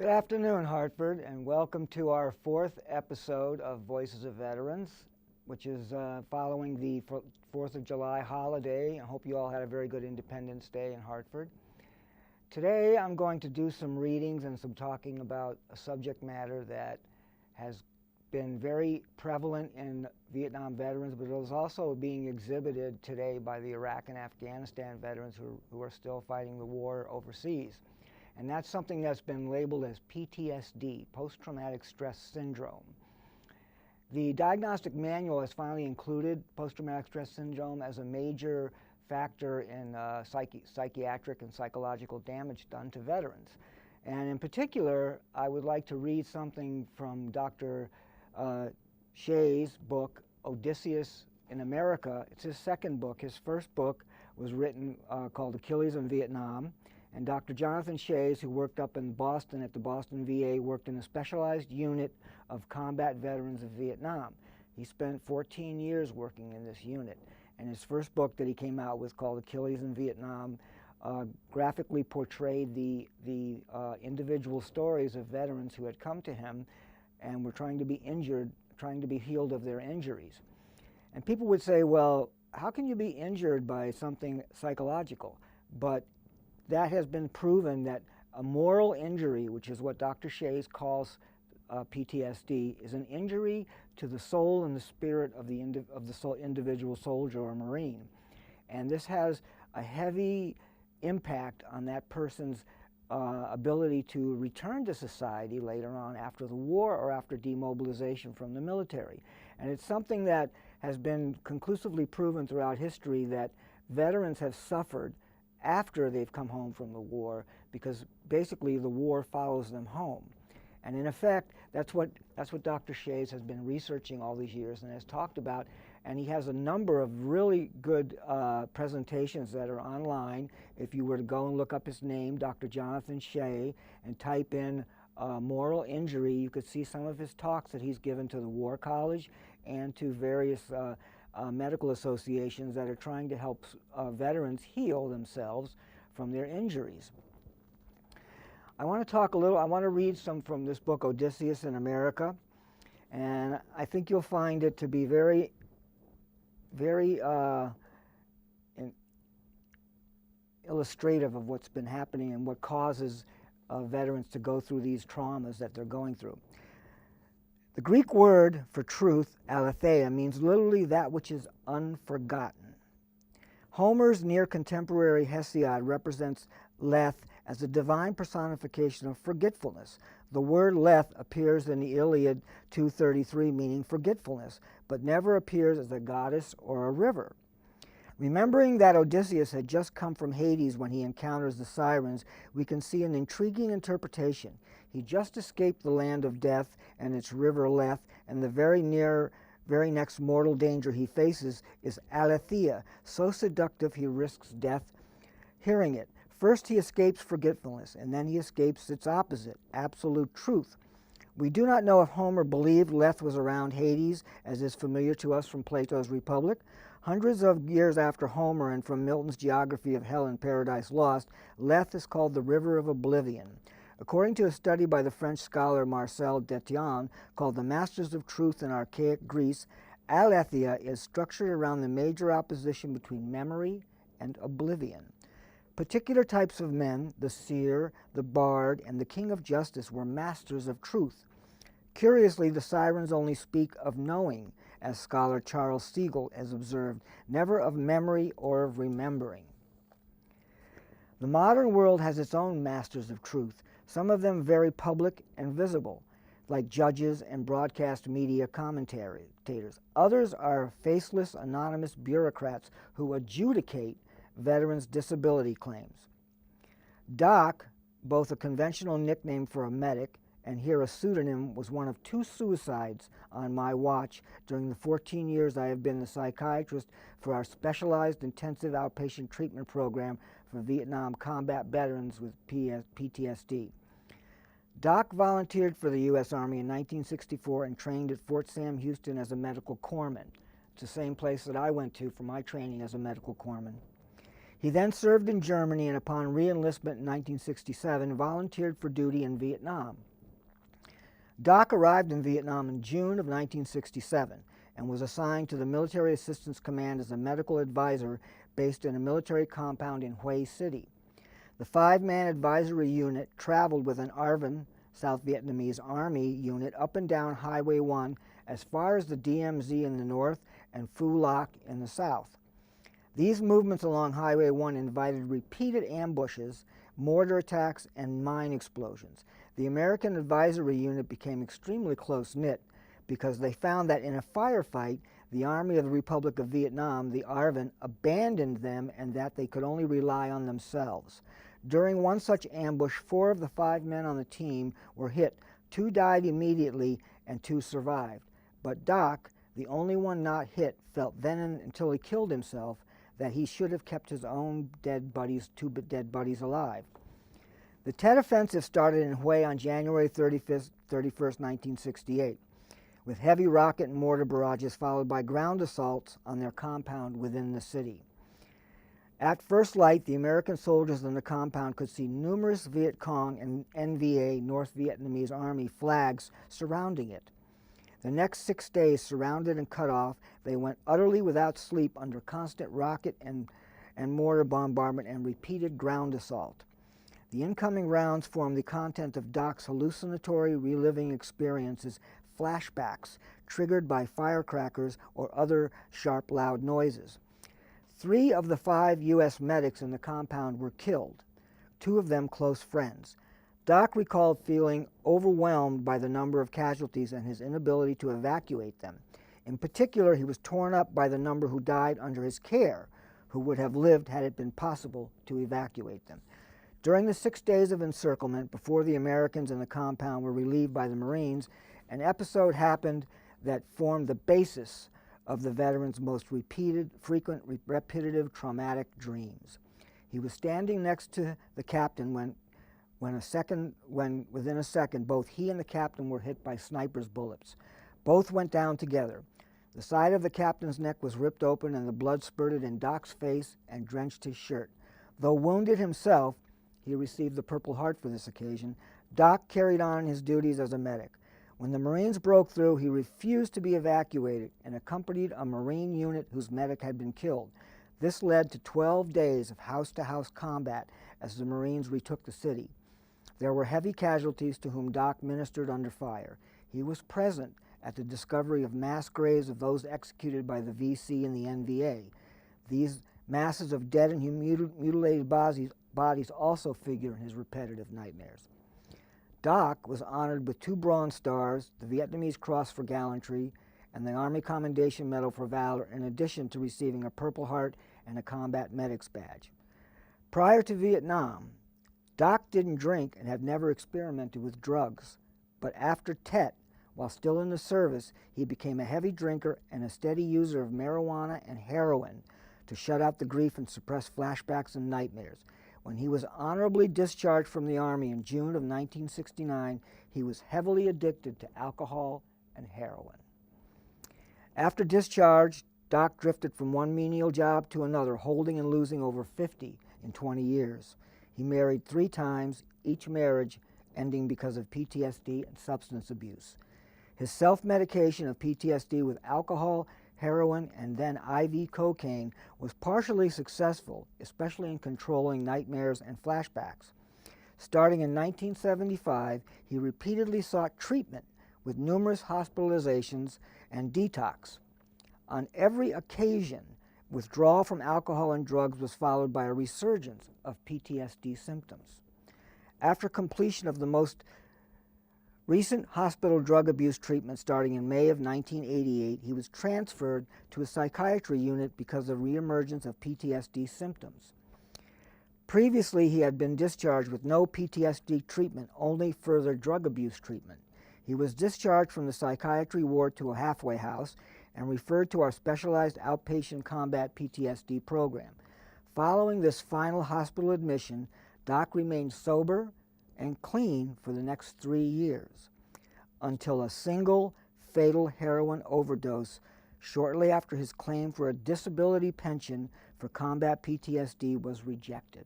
Good afternoon, Hartford, and welcome to our fourth episode of Voices of Veterans, which is following the 4th of July holiday. I hope you all had a very good Independence Day in Hartford. Today I'm going to do some readings and some talking about a subject matter that has been very prevalent in Vietnam veterans, but it is also being exhibited today by the Iraq and Afghanistan veterans who are still fighting the war overseas. And that's something that's been labeled as PTSD, post-traumatic stress syndrome. The diagnostic manual has finally included post-traumatic stress syndrome as a major factor in psychiatric and psychological damage done to veterans. And in particular, I would like to read something from Dr. Shea's book, Odysseus in America. It's his second book. His first book was written called Achilles in Vietnam. And Dr. Jonathan Shays, who worked up in Boston at the Boston VA, worked in a specialized unit of combat veterans of Vietnam. He spent 14 years working in this unit. And his first book that he came out with, called Achilles in Vietnam, graphically portrayed the individual stories of veterans who had come to him and were trying to be injured, trying to be healed of their injuries. And people would say, well, how can you be injured by something psychological? But that has been proven that a moral injury, which is what Dr. Shays calls PTSD, is an injury to the soul and the spirit of the individual soldier or Marine. And this has a heavy impact on that person's ability to return to society later on after the war or after demobilization from the military. And it's something that has been conclusively proven throughout history that veterans have suffered after they've come home from the war, because basically the war follows them home. And in effect, that's what Dr. Shays has been researching all these years and has talked about, and he has a number of really good presentations that are online. If you were to go and look up his name, Dr. Jonathan Shay, and type in moral injury, you could see some of his talks that he's given to the War College and to various medical associations that are trying to help veterans heal themselves from their injuries. I want to read some from this book, Odysseus in America, and I think you'll find it to be very illustrative of what's been happening and what causes veterans to go through these traumas that they're going through. The Greek word for truth, aletheia, means literally that which is unforgotten. Homer's near contemporary Hesiod represents Lethe as a divine personification of forgetfulness. The word Lethe appears in the Iliad 2:33, meaning forgetfulness, but never appears as a goddess or a river. Remembering that Odysseus had just come from Hades when he encounters the sirens, we can see an intriguing interpretation. He just escaped the land of death and its river Lethe, and the very next mortal danger he faces is aletheia, so seductive he risks death hearing it. First he escapes forgetfulness, and then he escapes its opposite, absolute truth. We do not know if Homer believed Lethe was around Hades, as is familiar to us from Plato's Republic. Hundreds of years after Homer and from Milton's geography of Hell and Paradise Lost, Lethe is called the River of Oblivion. According to a study by the French scholar Marcel Détienne called The Masters of Truth in Archaic Greece, aletheia is structured around the major opposition between memory and oblivion. Particular types of men, the seer, the bard, and the king of justice, were masters of truth. Curiously, the sirens only speak of knowing, as scholar Charles Siegel has observed, never of memory or of remembering. The modern world has its own masters of truth, some of them very public and visible, like judges and broadcast media commentators. Others are faceless, anonymous bureaucrats who adjudicate veterans' disability claims. Doc, both a conventional nickname for a medic and here a pseudonym, was one of 2 suicides on my watch during the 14 years I have been the psychiatrist for our specialized intensive outpatient treatment program for Vietnam combat veterans with PTSD. Doc volunteered for the U.S. Army in 1964 and trained at Fort Sam Houston as a medical corpsman. It's the same place that I went to for my training as a medical corpsman. He then served in Germany and upon re-enlistment in 1967 volunteered for duty in Vietnam. Doc arrived in Vietnam in June of 1967 and was assigned to the Military Assistance Command as a medical advisor based in a military compound in Hue City. The 5-man advisory unit traveled with an ARVN, South Vietnamese Army unit, up and down Highway 1 as far as the DMZ in the north and Phu Loc in the south. These movements along Highway 1 invited repeated ambushes, mortar attacks, and mine explosions. The American advisory unit became extremely close-knit because they found that in a firefight, the Army of the Republic of Vietnam, the ARVN, abandoned them and that they could only rely on themselves. During one such ambush, 4 of the 5 men on the team were hit. 2 died immediately and 2 survived. But Doc, the only one not hit, felt then and until he killed himself that he should have kept his own 2 dead buddies alive. The Tet Offensive started in Hue on January 31st, 1968, with heavy rocket and mortar barrages followed by ground assaults on their compound within the city. At first light, the American soldiers in the compound could see numerous Viet Cong and NVA, North Vietnamese Army, flags surrounding it. The next 6 days, surrounded and cut off, they went utterly without sleep under constant rocket and mortar bombardment and repeated ground assault. The incoming rounds formed the content of Doc's hallucinatory reliving experiences, flashbacks, triggered by firecrackers or other sharp, loud noises. 3 of the 5 U.S. medics in the compound were killed, 2 of them close friends. Doc recalled feeling overwhelmed by the number of casualties and his inability to evacuate them. In particular, he was torn up by the number who died under his care, who would have lived had it been possible to evacuate them. During the 6 days of encirclement, before the Americans in the compound were relieved by the Marines, an episode happened that formed the basis of the veteran's most frequent, repetitive, traumatic dreams. He was standing next to the captain when within a second, both he and the captain were hit by sniper's bullets. Both went down together. The side of the captain's neck was ripped open and the blood spurted in Doc's face and drenched his shirt. Though wounded himself, he received the Purple Heart for this occasion. Doc carried on his duties as a medic. When the Marines broke through, he refused to be evacuated and accompanied a Marine unit whose medic had been killed. This led to 12 days of house-to-house combat as the Marines retook the city. There were heavy casualties to whom Doc ministered under fire. He was present at the discovery of mass graves of those executed by the VC and the NVA. These masses of dead and mutilated bodies also figure in his repetitive nightmares. Doc was honored with 2 Bronze Stars, the Vietnamese Cross for Gallantry, and the Army Commendation Medal for Valor, in addition to receiving a Purple Heart and a Combat Medic's Badge. Prior to Vietnam, Doc didn't drink and had never experimented with drugs, but after Tet, while still in the service, he became a heavy drinker and a steady user of marijuana and heroin to shut out the grief and suppress flashbacks and nightmares. When he was honorably discharged from the Army in June of 1969, he was heavily addicted to alcohol and heroin. After discharge, Doc drifted from one menial job to another, holding and losing over 50 in 20 years. He married 3 times, each marriage ending because of PTSD and substance abuse. His self-medication of PTSD with alcohol, heroin, and then IV cocaine was partially successful, especially in controlling nightmares and flashbacks. Starting in 1975, he repeatedly sought treatment with numerous hospitalizations and detox. On every occasion, withdrawal from alcohol and drugs was followed by a resurgence of PTSD symptoms. After completion of the most recent hospital drug abuse treatment starting in May of 1988, he was transferred to a psychiatry unit because of reemergence of PTSD symptoms. Previously, he had been discharged with no PTSD treatment, only further drug abuse treatment. He was discharged from the psychiatry ward to a halfway house and referred to our specialized outpatient combat PTSD program. Following this final hospital admission, Doc remained sober and clean for the next 3 years, until a single fatal heroin overdose shortly after his claim for a disability pension for combat PTSD was rejected.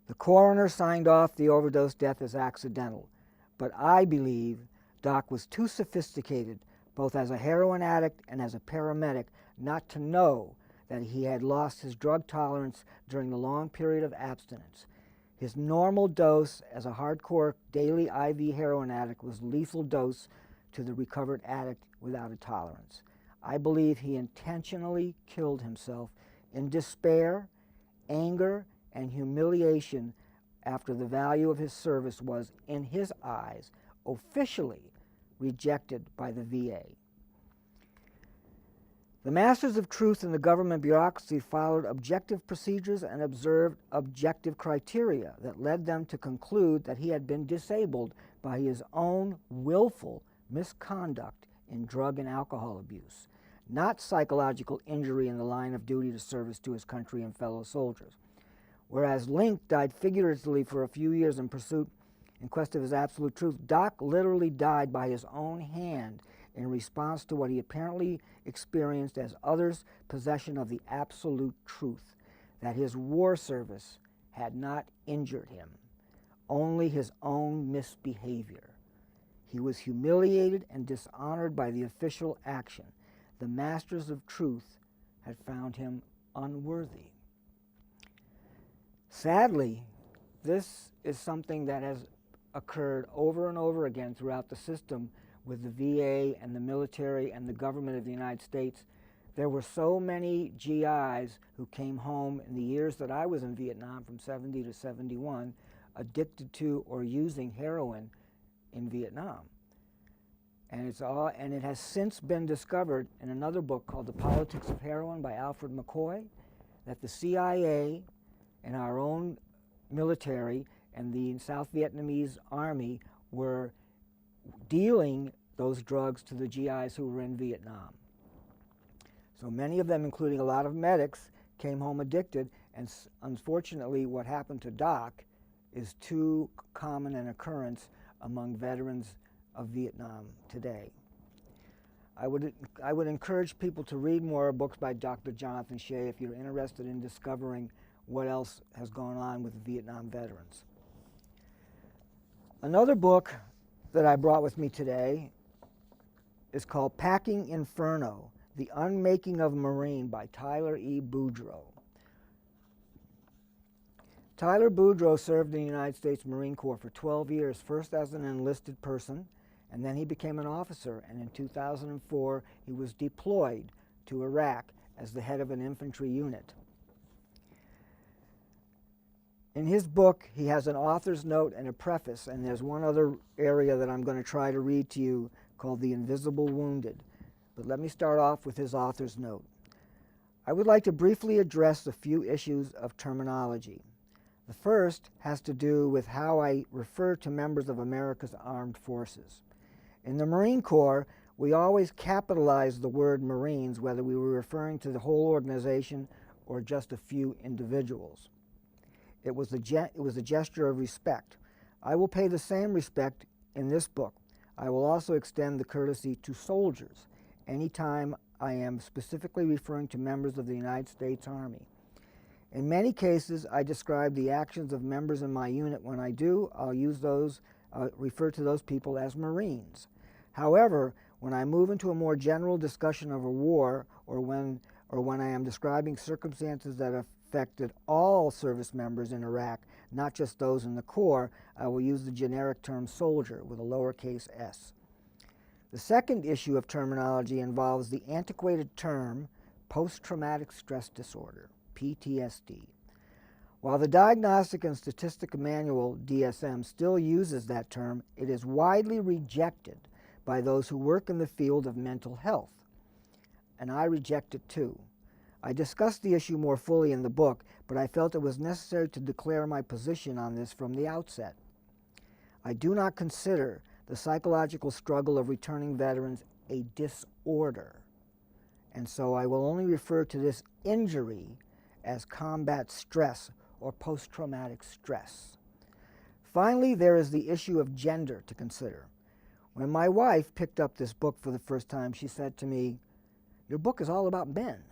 The coroner signed off the overdose death as accidental, but I believe Doc was too sophisticated, both as a heroin addict and as a paramedic, not to know that he had lost his drug tolerance during the long period of abstinence. His normal dose as a hardcore daily IV heroin addict was lethal dose to the recovered addict without a tolerance. I believe he intentionally killed himself in despair, anger, and humiliation after the value of his service was, in his eyes, officially rejected by the VA. The masters of truth in the government bureaucracy followed objective procedures and observed objective criteria that led them to conclude that he had been disabled by his own willful misconduct in drug and alcohol abuse, not psychological injury in the line of duty to service to his country and fellow soldiers. Whereas Link died figuratively for a few years in quest of his absolute truth, Doc literally died by his own hand in response to what he apparently experienced as others' possession of the absolute truth, that his war service had not injured him, only his own misbehavior. He was humiliated and dishonored by the official action. The masters of truth had found him unworthy. Sadly, this is something that has occurred over and over again throughout the system with the VA and the military and the government of the United States. There were so many GIs who came home in the years that I was in Vietnam, from 70 to 71, addicted to or using heroin in Vietnam. And it has since been discovered in another book called The Politics of Heroin by Alfred McCoy, that the CIA and our own military and the South Vietnamese army were dealing those drugs to the GIs who were in Vietnam. So many of them, including a lot of medics, came home addicted, and unfortunately what happened to Doc is too common an occurrence among veterans of Vietnam today. I would encourage people to read more books by Dr. Jonathan Shea if you're interested in discovering what else has gone on with Vietnam veterans. Another book that I brought with me today is called Packing Inferno, The Unmaking of a Marine by Tyler E. Boudreau. Tyler Boudreau served in the United States Marine Corps for 12 years, first as an enlisted person, and then he became an officer, and in 2004 he was deployed to Iraq as the head of an infantry unit. In his book, he has an author's note and a preface, and there's one other area that I'm going to try to read to you called The Invisible Wounded. But let me start off with his author's note. I would like to briefly address a few issues of terminology. The first has to do with how I refer to members of America's armed forces. In the Marine Corps, we always capitalize the word Marines, whether we were referring to the whole organization or just a few individuals. It was a gesture of respect. I will pay the same respect in this book. I will also extend the courtesy to soldiers anytime I am specifically referring to members of the United States Army. In many cases, I describe the actions of members in my unit. When I do, I'll refer to those people as Marines. However, when I move into a more general discussion of a war, or when I am describing circumstances that affected all service members in Iraq, not just those in the Corps, I will use the generic term soldier with a lowercase s. The second issue of terminology involves the antiquated term post-traumatic stress disorder, PTSD. While the Diagnostic and Statistical Manual, DSM, still uses that term, it is widely rejected by those who work in the field of mental health, and I reject it too. I discussed the issue more fully in the book, but I felt it was necessary to declare my position on this from the outset. I do not consider the psychological struggle of returning veterans a disorder, and so I will only refer to this injury as combat stress or post-traumatic stress. Finally, there is the issue of gender to consider. When my wife picked up this book for the first time, she said to me, Your book is all about men,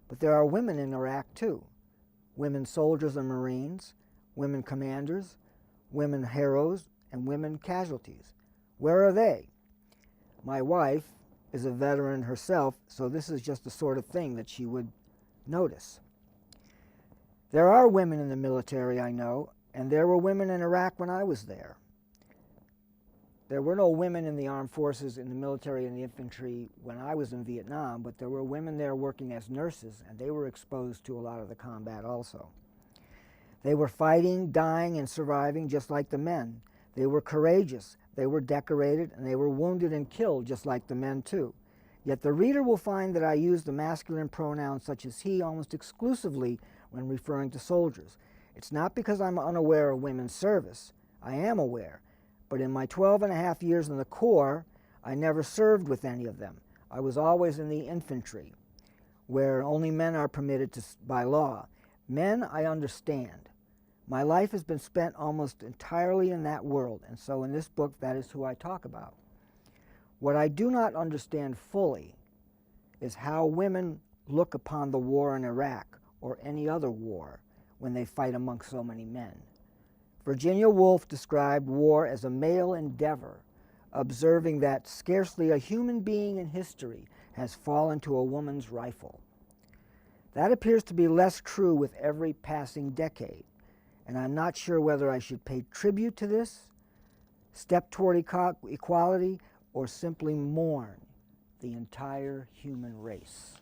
but there are women in Iraq too. Women soldiers and Marines, women commanders, women heroes, and women casualties. Where are they? My wife is a veteran herself, so this is just the sort of thing that she would notice. There are women in the military, I know, and there were women in Iraq when I was there. There were no women in the armed forces, in the military and the infantry when I was in Vietnam, but there were women there working as nurses, and they were exposed to a lot of the combat also. They were fighting, dying, and surviving just like the men. They were courageous, they were decorated, and they were wounded and killed just like the men too. Yet the reader will find that I use the masculine pronouns such as he almost exclusively when referring to soldiers. It's not because I'm unaware of women's service. I am aware. But in my 12.5 years in the Corps, I never served with any of them. I was always in the infantry, where only men are permitted by law. Men, I understand. My life has been spent almost entirely in that world, and so in this book, that is who I talk about. What I do not understand fully is how women look upon the war in Iraq or any other war when they fight amongst so many men. Virginia Woolf described war as a male endeavor, observing that scarcely a human being in history has fallen to a woman's rifle. That appears to be less true with every passing decade, and I'm not sure whether I should pay tribute to this, step toward equality, or simply mourn the entire human race.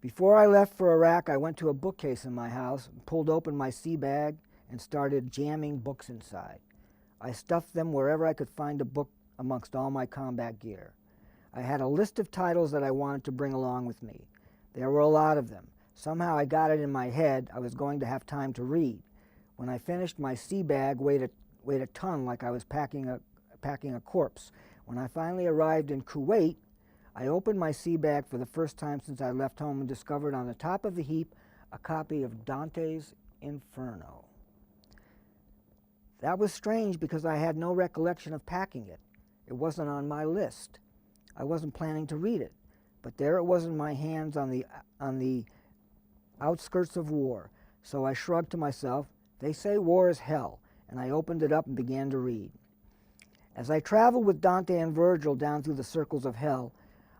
Before I left for Iraq, I went to a bookcase in my house, pulled open my sea bag, and started jamming books inside. I stuffed them wherever I could find a book amongst all my combat gear. I had a list of titles that I wanted to bring along with me. There were a lot of them. Somehow I got it in my head I was going to have time to read. When I finished, my sea bag weighed a ton, like I was packing a corpse. When I finally arrived in Kuwait, I opened my sea bag for the first time since I left home and discovered on the top of the heap a copy of Dante's Inferno. That was strange because I had no recollection of packing it. It wasn't on my list. I wasn't planning to read it, but there it was in my hands on the outskirts of war. So I shrugged to myself, they say war is hell, and I opened it up and began to read. As I traveled with Dante and Virgil down through the circles of hell,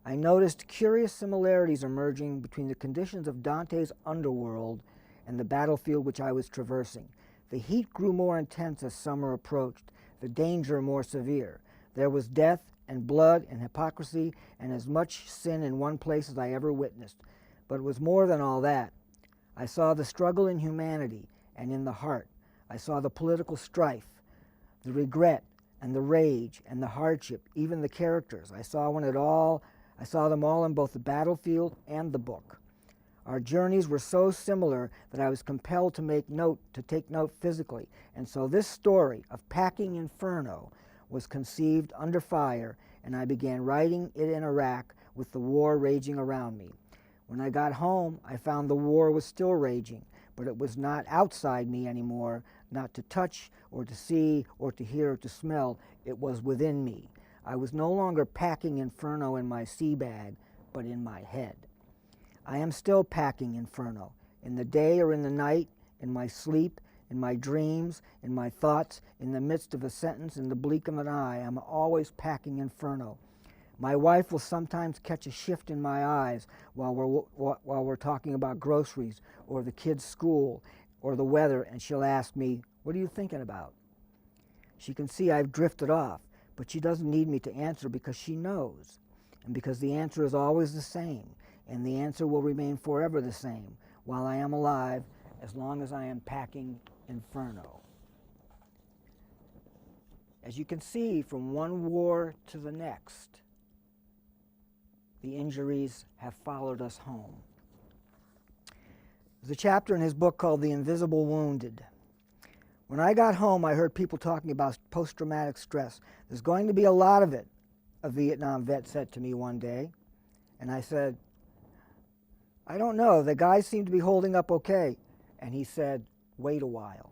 I noticed curious similarities emerging between the conditions of Dante's underworld and the battlefield which I was traversing. The heat grew more intense as summer approached, the danger more severe. There was death and blood and hypocrisy and as much sin in one place as I ever witnessed. But it was more than all that. I saw the struggle in humanity and in the heart. I saw the political strife, the regret and the rage and the hardship, even the characters. I saw them all in both the battlefield and the book. Our journeys were so similar that I was compelled to take note physically, and so this story of Packing Inferno was conceived under fire, and I began writing it in Iraq with the war raging around me. When I got home, I found the war was still raging, but it was not outside me anymore, not to touch or to see or to hear or to smell. It was within me. I was no longer packing Inferno in my sea bag, but in my head. I am still packing Inferno, in the day or in the night, in my sleep, in my dreams, in my thoughts, in the midst of a sentence, in the blink of an eye. I'm always packing Inferno. My wife will sometimes catch a shift in my eyes while we're talking about groceries or the kids' school or the weather, and she'll ask me, "What are you thinking about?" She can see I've drifted off, but she doesn't need me to answer because she knows, and because the answer is always the same, and the answer will remain forever the same while I am alive, as long as I am packing Inferno. As you can see, from one war to the next, the injuries have followed us home. There's a chapter in his book called The Invisible Wounded. When I got home, I heard people talking about post-traumatic stress. There's going to be a lot of it, a Vietnam vet said to me one day. And I said, I don't know, the guys seem to be holding up okay. And he said, wait a while.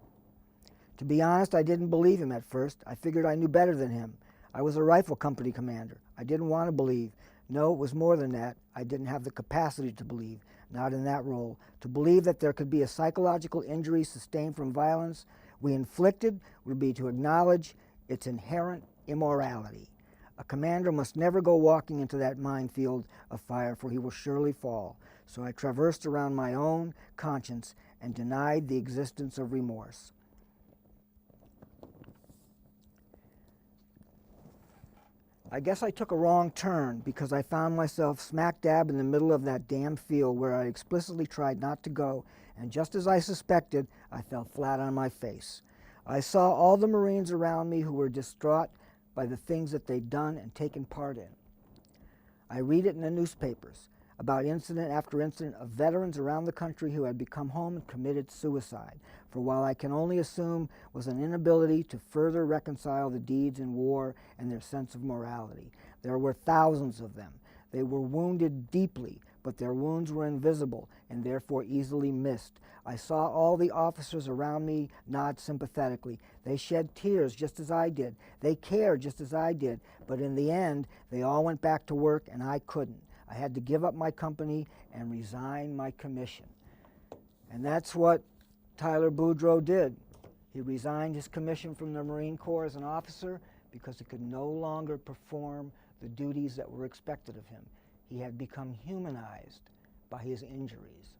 To be honest, I didn't believe him at first. I figured I knew better than him. I was a rifle company commander. I didn't want to believe. No, it was more than that. I didn't have the capacity to believe, not in that role. To believe that there could be a psychological injury sustained from violence we inflicted would be to acknowledge its inherent immorality. A commander must never go walking into that minefield of fire, for he will surely fall. So I traversed around my own conscience and denied the existence of remorse. I guess I took a wrong turn because I found myself smack dab in the middle of that damn field where I explicitly tried not to go, and just as I suspected, I fell flat on my face. I saw all the Marines around me who were distraught by the things that they'd done and taken part in. I read it in the newspapers about incident after incident of veterans around the country who had become home and committed suicide, for while I can only assume was an inability to further reconcile the deeds in war and their sense of morality. There were thousands of them. They were wounded deeply, but their wounds were invisible and therefore easily missed. I saw all the officers around me nod sympathetically. They shed tears just as I did. They cared just as I did. But in the end, they all went back to work and I couldn't. I had to give up my company and resign my commission. And that's what Tyler Boudreau did. He resigned his commission from the Marine Corps as an officer because he could no longer perform the duties that were expected of him. He had become humanized by his injuries.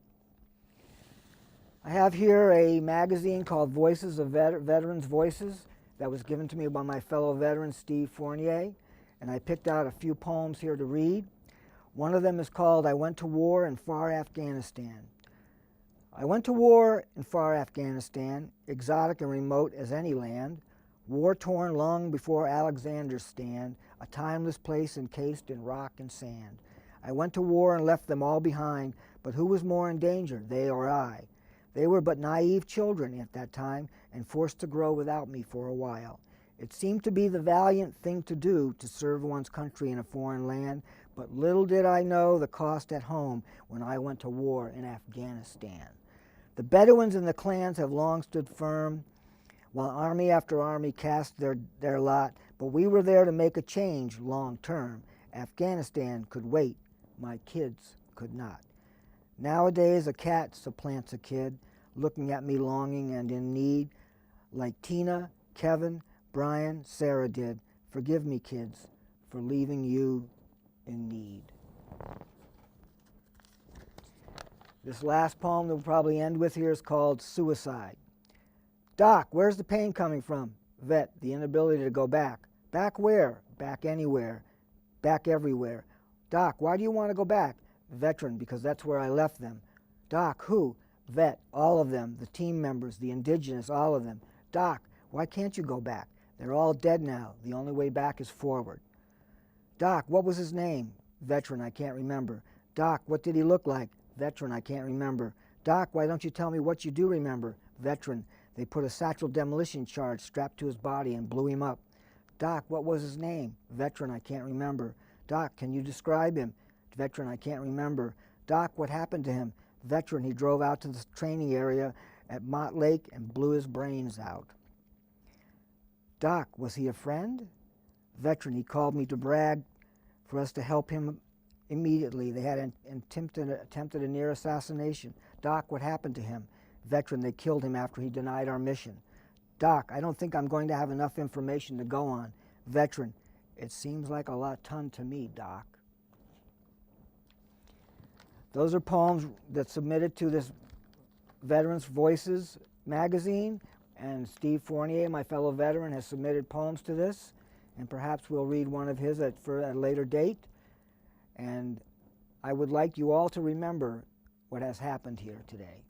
I have here a magazine called Voices of Veterans Voices that was given to me by my fellow veteran Steve Fournier, and I picked out a few poems here to read. One of them is called I Went to War in Far Afghanistan. I went to war in far Afghanistan, exotic and remote as any land, war-torn long before Alexander's stand, a timeless place encased in rock and sand. I went to war and left them all behind, but who was more in danger, they or I? They were but naive children at that time and forced to grow without me for a while. It seemed to be the valiant thing to do to serve one's country in a foreign land, but little did I know the cost at home when I went to war in Afghanistan. The Bedouins and the clans have long stood firm, while army after army cast their lot, but we were there to make a change long term. Afghanistan could wait, my kids could not. Nowadays a cat supplants a kid, looking at me longing and in need, like Tina, Kevin, Brian, Sarah did. Forgive me, kids, for leaving you in need. This last poem that we'll probably end with here is called Suicide. Doc, where's the pain coming from? Vet, the inability to go back. Back where? Back anywhere. Back everywhere. Doc, why do you want to go back? Veteran, because that's where I left them. Doc, who? Vet, all of them, the team members, the indigenous, all of them. Doc, why can't you go back? They're all dead now. The only way back is forward. Doc, what was his name? Veteran, I can't remember. Doc, what did he look like? Veteran, I can't remember. Doc, why don't you tell me what you do remember? Veteran, they put a satchel demolition charge strapped to his body and blew him up. Doc, what was his name? Veteran, I can't remember. Doc, can you describe him? Veteran, I can't remember. Doc, what happened to him? Veteran, he drove out to the training area at Mott Lake and blew his brains out. Doc, was he a friend? Veteran, he called me to brag for us to help him immediately. They had attempted a near assassination. Doc, what happened to him? Veteran, they killed him after he denied our mission. Doc, I don't think I'm going to have enough information to go on. Veteran, it seems like a ton to me, Doc. Those are poems that submitted to this Veterans Voices magazine, and Steve Fournier, my fellow veteran, has submitted poems to this, and perhaps we'll read one of his at a later date. And I would like you all to remember what has happened here today.